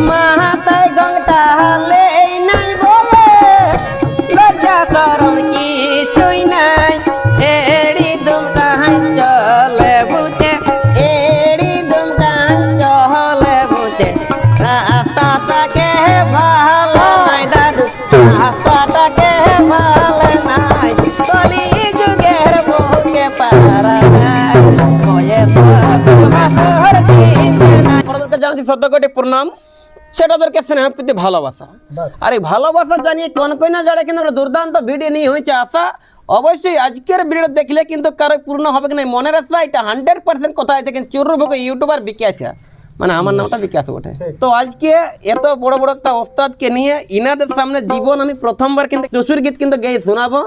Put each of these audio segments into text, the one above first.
মাথায় গংটা হালে নাই বলে লজ্জা শরম কিছুই নাই এড়ি দুম কাহাই চলে বুঝে এড়ি দুম কাহাই চলে বুঝে রাস্তাটাকে ভালো নাই দাদু রাস্তাটাকে ভালো নাই কলি যুগের বউকে পারা নাই ওয়ে বাসর দিতে নাই আপনাদেরকে জানাচ্ছি শ্রদ্ধা কোটি প্রণাম সেটা ওদেরকে স্নেহ প্রীতি ভালোবাসা আর এই ভালোবাসা জানিয়ে কোন কোন না যারা কিন্তু একটা দুর্দান্ত ভিডিও নিয়ে হয়েছে আশা অবশ্যই আজকের ভিডিও দেখলে কিন্তু কারো পূর্ণ হবে কি না মনের আশা এটা 100% কোথায় দেখেন চুরুভোগ ইউটিউবার বিকাশ মানে আমার নামটা বিকাশ বটে তো আজকে এত বড় বড় একটা ওস্তাদকে নিয়ে ইনাদের সামনে জীবন আমি প্রথমবার কিন্তু টুসুর গীত কিন্তু গেয়ে শোনাবো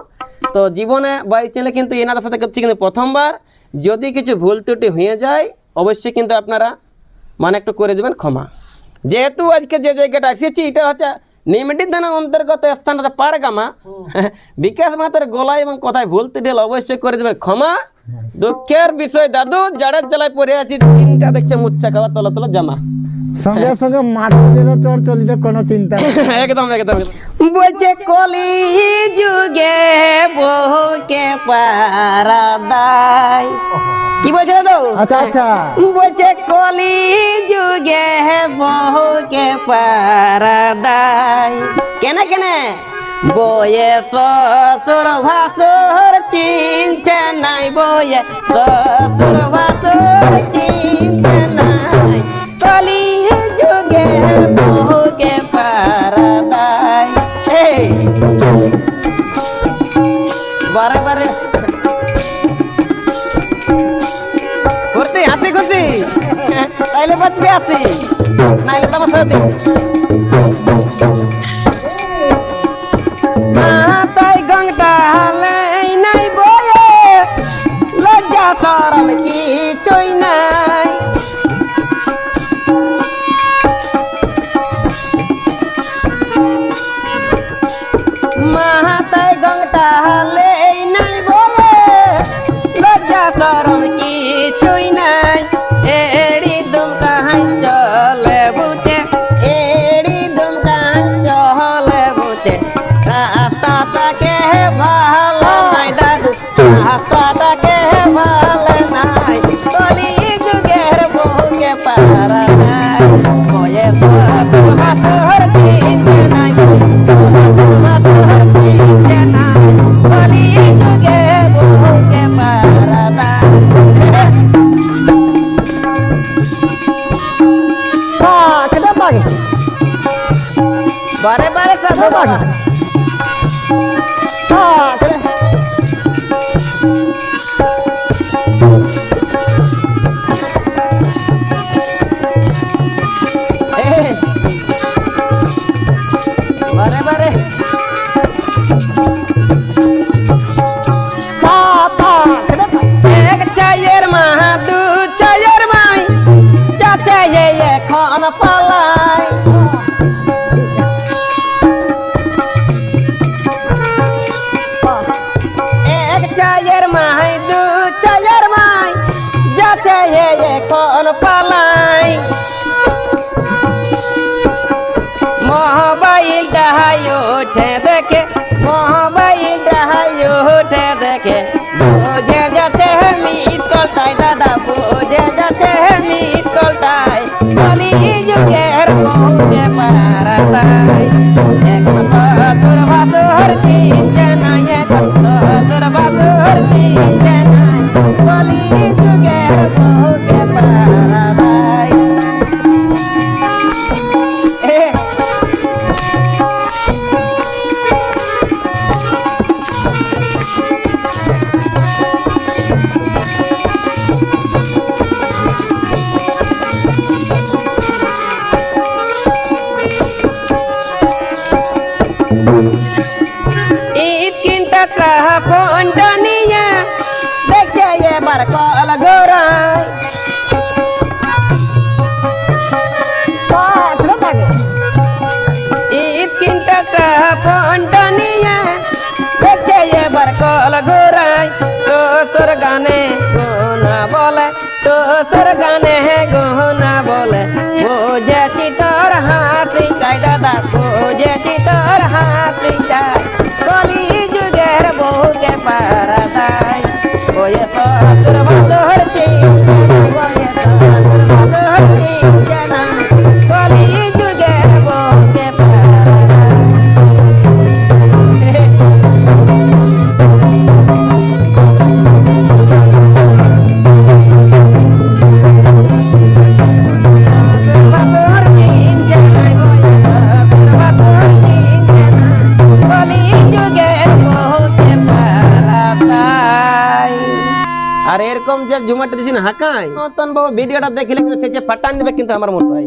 তো জীবনে বাই চ্যানেলে কিন্তু ইনাদের সাথে করছি কিন্তু প্রথমবার যদি কিছু ভুল ত্রুটি হয়ে যায় অবশ্যই কিন্তু আপনারা মানে একটু করে দেবেন ক্ষমা যেহেতু আজকে যে জায়গাটা এসেছি এটা হচ্ছে নিমডি থানার অন্তর্গত স্থান হচ্ছে পারগামা বিকাশ মাতার গলা এবং কথায় ভুলতে দিলে অবশ্যই করে দেবেন ক্ষমা দুঃখের বিষয় দাদু জাড়ের জেলায় পড়ে আছি তিনটা দেখছে মুচ্ছা খাওয়া তলা তলা জামা সঙ্গে সঙ্গে মাটি দিলে তোর চলবে কোনো চিন্তা একদম একদম বলছে কলি যুগে বহুকে পারা দায় কি বলছে দাদু আচ্ছা আচ্ছা বলছে কলি যুগে বহুকে পারা দায় কেন কেন বয়ে শ্বশুর ভাসুর চিনছে নাই বয়ে শ্বশুর ভাসুর চিনছে নাই কলি যুগে বহুকে পারা দায় বারে বারে করতে হাসি খুশি তাইলে বাঁচবে আসি নাইলে তোমার সাথে মাথায় গংটা হালে নাই বয়ে লজ্জা শরম কিছুই নাই মাথায় গংটা হালে নাই বলে লজ্জা শরম কিছুই নাই এড়ি দুম কাহাই চলে বুঝে এড়ি দুম কাহাই চলে বুঝে রাস্তাটাকে ভালো নাই দাদু রাস্তাটাকে ভালো নাই কলি যুগের বউকে পারা নাই ওয়ে বাসর দিতে নাই বাসর দিতে নাই কলি যুগের বউকে পারা নাই কেটে পাগে বারে বারে সাধু বাবা বারে বারে এক চায়ের মা দু চায়ের মাই যাতে এখন পালাই এক চায়ের মাই দু চায়ের মাই যাতে এখন পালাই মোবাইল ডাহাই ওঠে দেখে মোবাইল ডাহাই ওঠে দেখে বুঝে যাচ্ছে মিট কলটাই দাদা বুঝে যাচ্ছে মিট কলটাই কলি যুগের বউকে পারা দায় এখন তোর ভাসুর চিনছে নাই এখন তোর ভাসুর চিনছে নাই কলি যুগের বউকে পারা দায় স্ক্রিনটা ফোনটা নিয়ে দেখে এবার কল গোরাই স্ক্রিনটা ফোনটা নিয়ে দেখে এবার কল গোরাই তো তোর গানে গোনা বলে তো তোর গানে গোনা বলে বুঝেছি তোর দাদা খুঁজেছি তোর হাতিটা কলি যুগের বহুকে পারাদাই ওয়ে তোর ভাদর চিন্তা ওয়ে তোর ভাদর চিন্তা কলি যুগের বহুকে পারাদাই আর এরকম যে জুমাটা দিয়েছেন হাকাই নতুন বাবু ভিডিওটা দেখলে কিন্তু ফাটান দেবে কিন্তু আমার মতো ভাই